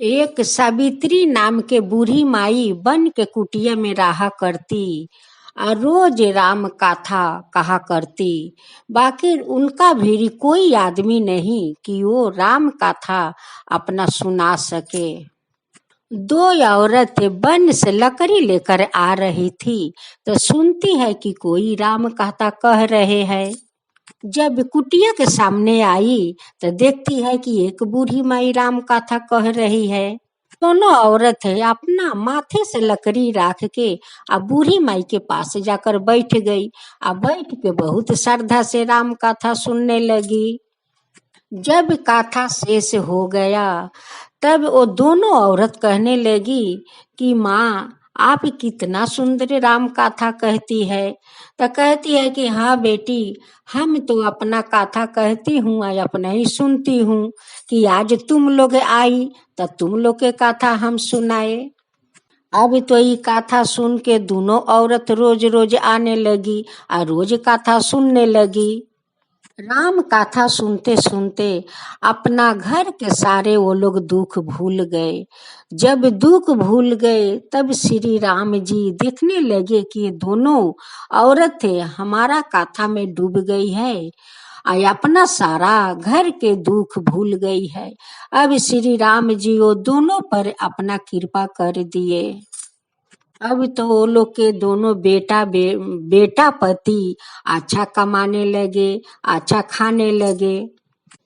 एक सावित्री नाम के बूढ़ी माई बन के कुटिया में रहा करती और रोज राम कथा कहा करती। बाकी उनका भी कोई आदमी नहीं कि वो राम कथा अपना सुना सके। दो औरत वन से लकड़ी लेकर आ रही थी तो सुनती है कि कोई राम कथा कह रहे हैं। जब कुटिया के सामने आई तो देखती है कि एक बूढ़ी माई राम कथा कह रही है। दोनों औरत है अपना माथे से लकड़ी रख के अब बूढ़ी माई के पास जाकर बैठ गई। अब बैठ के बहुत श्रद्धा से राम कथा सुनने लगी। जब कथा शेष हो गया तब वो दोनों औरत कहने लगी कि माँ आप कितना सुंदर राम कथा कहती है। तो कहती है कि हाँ बेटी, हम तो अपना कथा कहती हूँ और अपना ही सुनती हूँ कि आज तुम लोग आई तो तुम लोग के कथा हम सुनाए। अब तो ये कथा सुन के दोनों औरत रोज रोज आने लगी और रोज कथा सुनने लगी। राम कथा सुनते सुनते अपना घर के सारे वो लोग दुख भूल गए। जब दुख भूल गए तब श्री राम जी देखने लगे कि ये दोनों औरतें हमारा कथा में डूब गई है और अपना सारा घर के दुख भूल गई है। अब श्री राम जी वो दोनों पर अपना कृपा कर दिए। अब तो वो लोग के दोनों बेटा पति अच्छा कमाने लगे, अच्छा खाने लगे।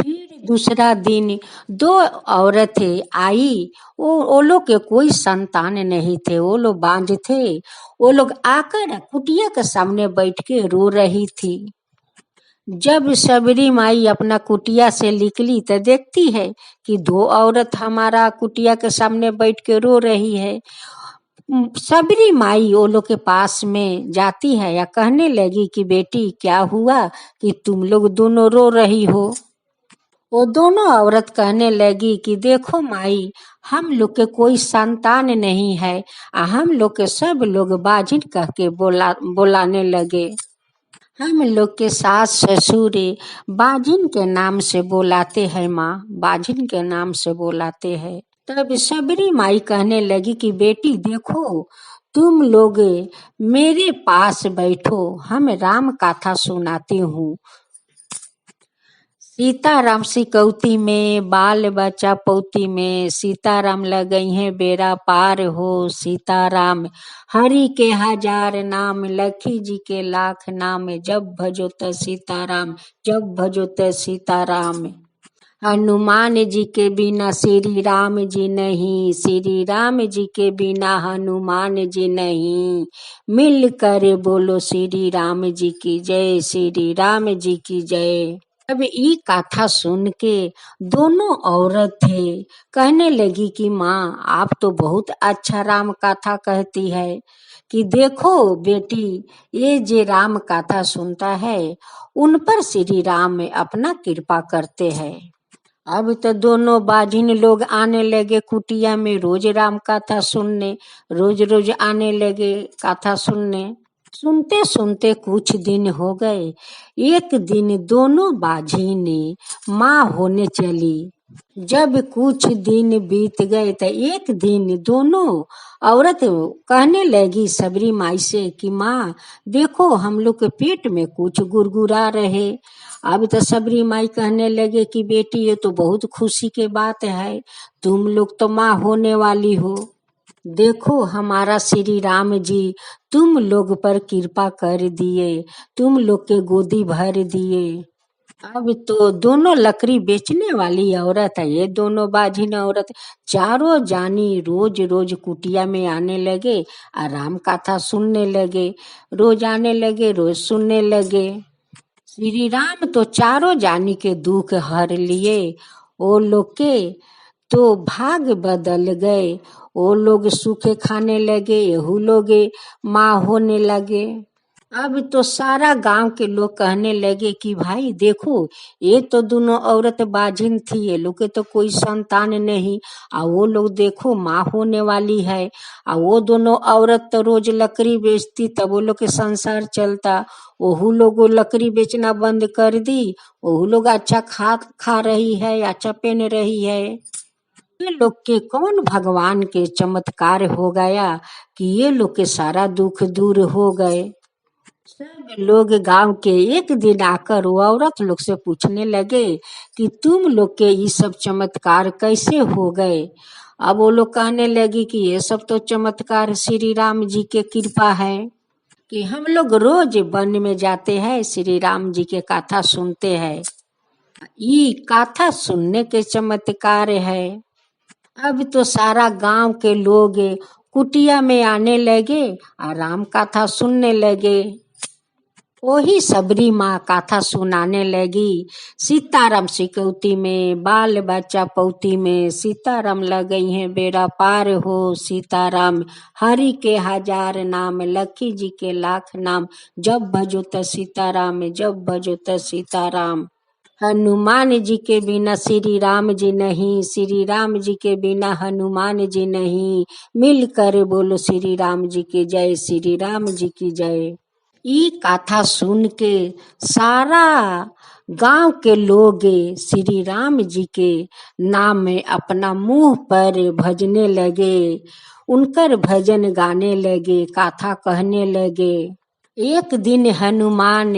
फिर दूसरा दिन दो औरतें आई। वो लोग के कोई संतान नहीं थे, वो लोग बांझ थे। वो लोग आकर कुटिया के सामने बैठ के रो रही थी। जब सबरी माई अपना कुटिया से निकली तो देखती है कि दो औरत हमारा कुटिया के सामने बैठ के रो रही है। सबरी माई वो लोग के पास में जाती है या कहने लगी कि बेटी क्या हुआ कि तुम लोग दोनों रो रही हो। वो दोनों औरत कहने लगी कि देखो माई, हम लोग के कोई संतान नहीं है और हम लोग के सब लोग बाजिन कह के बोलाने लगे। हम लोग के सास ससुर बाजिन के नाम से बोलाते हैं, माँ बाजिन के नाम से बोलाते हैं। तब सबरी माई कहने लगी कि बेटी देखो, तुम लोग मेरे पास बैठो, हम राम कथा सुनाती हूँ। सीताराम सिकौती में बाल बच्चा पौती में, सीताराम लगई हैं बेरा पार हो। सीताराम हरि के हजार नाम, लखी जी के लाख नाम, जब भजो त सीताराम, जब भजो त सीताराम। हनुमान जी के बिना श्री राम जी नहीं, श्री राम जी के बिना हनुमान जी नहीं। मिल कर बोलो श्री राम जी की जय, श्री राम जी की जय। अब ये कथा सुन के दोनों औरत थे कहने लगी कि माँ आप तो बहुत अच्छा राम कथा कहती है कि देखो बेटी, ये जे राम कथा सुनता है उन पर श्री राम अपना कृपा करते हैं। अब तो दोनों बाजिन लोग आने लगे कुटिया में रोज राम कथा सुनने, रोज रोज आने लगे कथा सुनने। सुनते सुनते कुछ दिन हो गए। एक दिन दोनों बाजिन माँ होने चली। जब कुछ दिन बीत गए तो एक दिन दोनों औरत कहने लगी सबरी माई से कि माँ देखो, हम लोग के पेट में कुछ गुड़गुड़ा रहे। अब तो सबरी माई कहने लगे कि बेटी ये तो बहुत खुशी के बात है, तुम लोग तो माँ होने वाली हो। देखो हमारा श्री राम जी तुम लोग पर कृपा कर दिए, तुम लोग के गोदी भर दिए। अब तो दोनों लकड़ी बेचने वाली औरत है, ये दोनों बाझिन औरत चारों जानी रोज रोज कुटिया में आने लगे और राम कथा सुनने लगे। रोज आने लगे, रोज सुनने लगे। श्री राम तो चारों जानी के दुख हर लिए। वो लोग के तो भाग बदल गए। वो लोग सूखे खाने लगे, यहू लोग माँ होने लगे। अब तो सारा गांव के लोग कहने लगे कि भाई देखो, ये तो दोनों औरत बाजिन थी, ये लोग के तो कोई संतान नहीं, और वो लोग देखो माँ होने वाली है। और वो दोनों औरत तो रोज लकड़ी बेचती तब वो लोग के संसार चलता। वहू लोग लकड़ी बेचना बंद कर दी, वहू लोग अच्छा खा रही है, अच्छा पहन रही है। ये लोग के कौन भगवान के चमत्कार हो गया कि ये लोग के सारा दुख दूर हो गए। सब लोग गांव के एक दिन आकर वो औरत लोग से पूछने लगे कि तुम लोग के ये सब चमत्कार कैसे हो गए। अब वो लोग कहने लगी कि ये सब तो चमत्कार श्री राम जी के कृपा है, कि हम लोग रोज वन में जाते हैं, श्री राम जी के कथा सुनते हैं, ये कथा सुनने के चमत्कार है। अब तो सारा गांव के लोग कुटिया में आने लगे और राम कथा सुनने लगे। वही सबरी माँ कथा सुनाने लगी। सीताराम सिकौती में, बाल बच्चा पौती में, सीताराम लगई हैं बेड़ा पार हो। सीताराम हरि के हजार नाम, लखी जी के लाख नाम, जब भजो त सीताराम, जब भजो त सीताराम। हनुमान जी के बिना श्री राम जी नहीं, श्री राम जी के बिना हनुमान जी नहीं। मिलकर बोलो श्री राम जी की जय, श्री राम जी की जय। ये कथा सुन के सारा गांव के लोग श्री राम जी के नाम में अपना मुंह पर भजने लगे, उनकर भजन गाने लगे, कथा कहने लगे। एक दिन हनुमान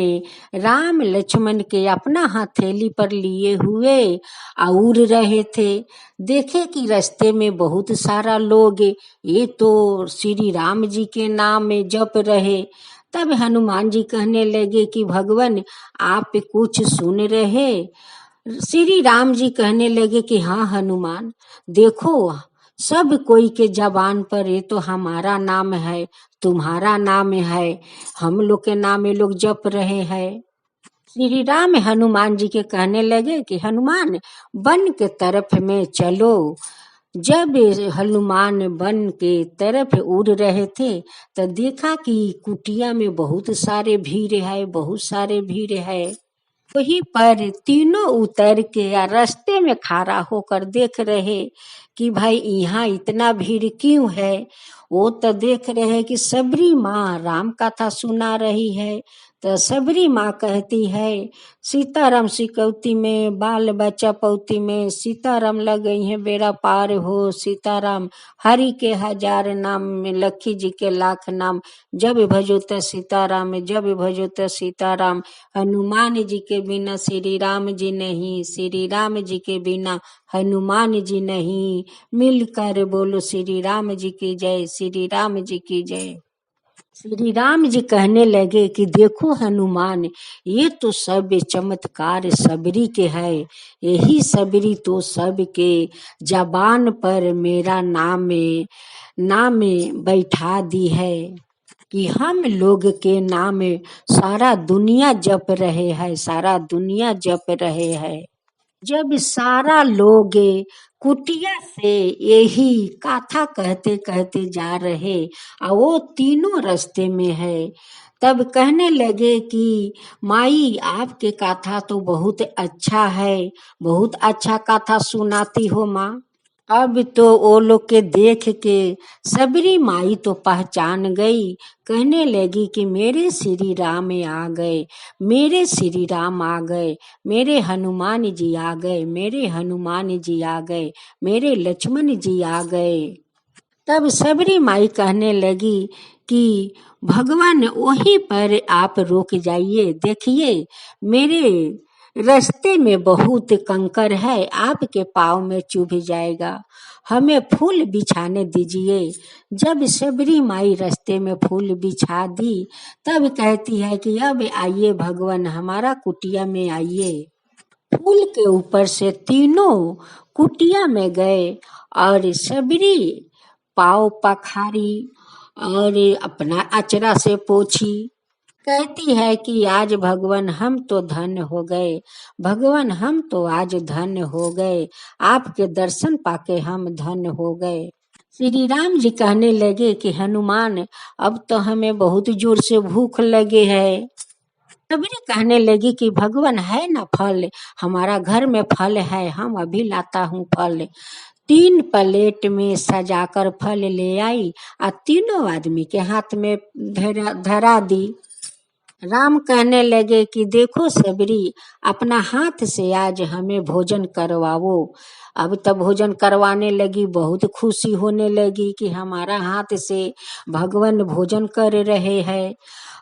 राम लक्ष्मण के अपना हथेली पर लिए हुए उड़ रहे थे। देखे कि रास्ते में बहुत सारा लोग ये तो श्री राम जी के नाम में जप रहे। तब हनुमान जी कहने लगे कि भगवान आप कुछ सुन रहे। श्री राम जी कहने लगे कि हाँ हनुमान, देखो सब कोई के जबान पर ये तो हमारा नाम है, तुम्हारा नाम है, हम लोग के नाम ये लोग जप रहे हैं। श्री राम हनुमान जी के कहने लगे कि हनुमान वन के तरफ में चलो। जब हनुमान वन के तरफ उड़ रहे थे तो देखा कि कुटिया में बहुत सारे भीड़ है, बहुत सारे भीड़ है। वहीं पर तीनों उतर के या रास्ते में खड़ा होकर देख रहे कि भाई यहाँ इतना भीड़ क्यों है। वो तो देख रहे कि सबरी माँ राम कथा सुना रही है। तो सबरी माँ कहती है सीताराम सिकौती में, बाल बच्चा पौती में, सीताराम लग गई है बेड़ा पार हो। सीताराम हरि के हजार नाम में, लखी जी के लाख नाम, जब भजो त सीताराम, जब भजो त सीताराम। हनुमान जी के बिना श्री राम जी नहीं, श्री राम जी के बिना हनुमान जी नहीं। मिलकर बोलो श्री राम जी की जय, श्री राम जी की जय। श्री राम जी कहने लगे कि देखो हनुमान, ये तो सब चमत्कार सबरी के है। यही सबरी तो सबके जबान पर मेरा नाम बैठा दी है कि हम लोग के नाम सारा दुनिया जप रहे हैं, सारा दुनिया जप रहे हैं। जब सारा लोग कुटिया से यही कथा कहते कहते जा रहे और वो तीनों रास्ते में है, तब कहने लगे कि माई आपके कथा तो बहुत अच्छा है, बहुत अच्छा कथा सुनाती हो माँ। अब तो वो लोग के देख के सबरी माई तो पहचान गई। कहने लगी कि मेरे श्री राम आ गए, मेरे श्री राम आ गए, मेरे हनुमान जी आ गए, मेरे हनुमान जी आ गए, मेरे लक्ष्मण जी आ गए। तब सबरी माई कहने लगी कि भगवान वहीं पर आप रुक जाइए, देखिए मेरे रास्ते में बहुत कंकर है, आपके पाँव में चुभ जाएगा, हमें फूल बिछाने दीजिए। जब सबरी माई रास्ते में फूल बिछा दी तब कहती है कि अब आइए भगवान हमारा कुटिया में आइए। फूल के ऊपर से तीनों कुटिया में गए और सबरी पाँव पखारी और अपना अचरा से पोछी। कहती है कि आज भगवान हम तो धन्य हो गए, भगवान हम तो आज धन्य हो गए, आपके दर्शन पाके हम धन्य हो गए। श्री राम जी कहने लगे कि हनुमान अब तो हमें बहुत जोर से भूख लगे है। सबरी कहने लगी कि भगवान है ना फल, हमारा घर में फल है, हम अभी लाता हूँ फल। 3 प्लेट में सजाकर फल ले आई और तीनों आदमी के हाथ में धरा दी। राम कहने लगे कि देखो सबरी, अपना हाथ से आज हमें भोजन करवाओ। अब तब भोजन करवाने लगी, बहुत खुशी होने लगी कि हमारा हाथ से भगवान भोजन कर रहे हैं।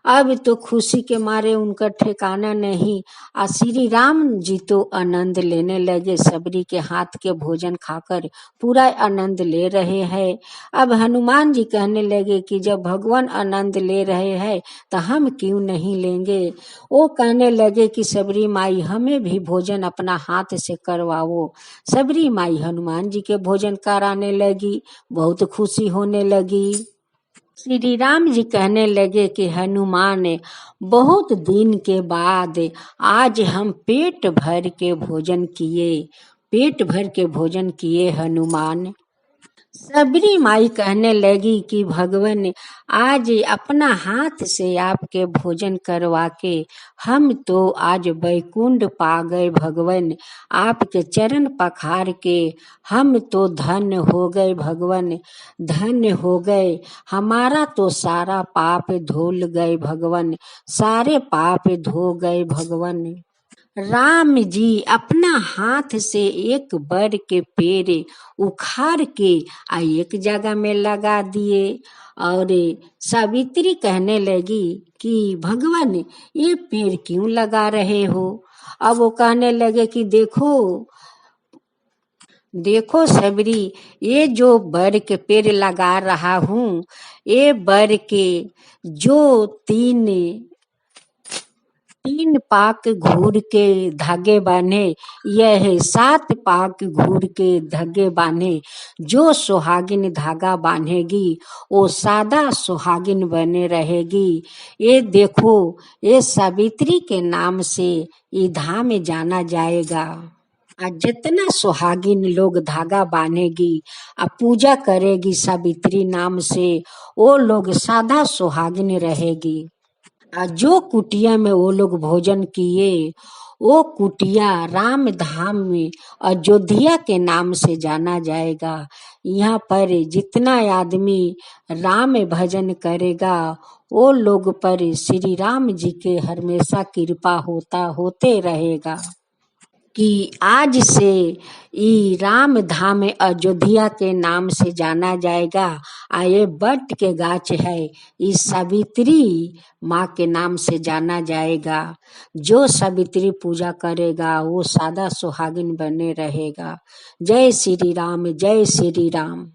अब तो खुशी के मारे उनका ठिकाना नहीं। और श्री राम जी तो आनंद लेने लगे, सबरी के हाथ के भोजन खाकर पूरा आनंद ले रहे हैं। अब हनुमान जी कहने लगे कि जब भगवान आनंद ले रहे हैं तो हम क्यों नहीं लेंगे। वो कहने लगे कि सबरी माई हमें भी भोजन अपना हाथ से करवाओ। सबरी माई हनुमान जी के भोजन कराने लगी, बहुत खुशी होने लगी। श्री राम जी कहने लगे कि हनुमान, बहुत दिन के बाद आज हम पेट भर के भोजन किए, पेट भर के भोजन किए हनुमान। सबरी माई कहने लगी कि भगवान, आज अपना हाथ से आपके भोजन करवा के हम तो आज बैकुंठ पा गए भगवान। आपके चरण पखार के हम तो धन्य हो गए भगवान, धन्य हो गए। हमारा तो सारा पाप धुल गए भगवान, सारे पाप धो गए भगवान। राम जी अपना हाथ से एक बर के पेड़ उखाड़ के एक जगह में लगा दिए। और सावित्री कहने लगी कि भगवान, ये पेड़ क्यों लगा रहे हो। अब वो कहने लगे कि देखो देखो सबरी, ये जो बर के पेड़ लगा रहा हूँ, ये बर के जो तीन पाक घूर के धागे बांधे, यह 7 पाक घूर के धागे बांधे। जो सुहागिन धागा बांधेगी वो सादा सुहागिन बने रहेगी। ये देखो, ये सावित्री के नाम से ये धाम जाना जाएगा। जितना सुहागिन लोग धागा बांधेगी और पूजा करेगी सावित्री नाम से, वो लोग सादा सुहागिन रहेगी। जो कुटिया में वो लोग भोजन किए, वो कुटिया राम धाम में अयोध्या के नाम से जाना जाएगा। यहाँ पर जितना आदमी राम भजन करेगा, वो लोग पर श्री राम जी के हमेशा कृपा होते रहेगा। कि आज से ये राम धाम अयोध्या के नाम से जाना जाएगा। ये बट के गाछ है, इस सावित्री माँ के नाम से जाना जाएगा। जो सावित्री पूजा करेगा वो सादा सुहागिन बने रहेगा। जय श्री राम, जय श्री राम।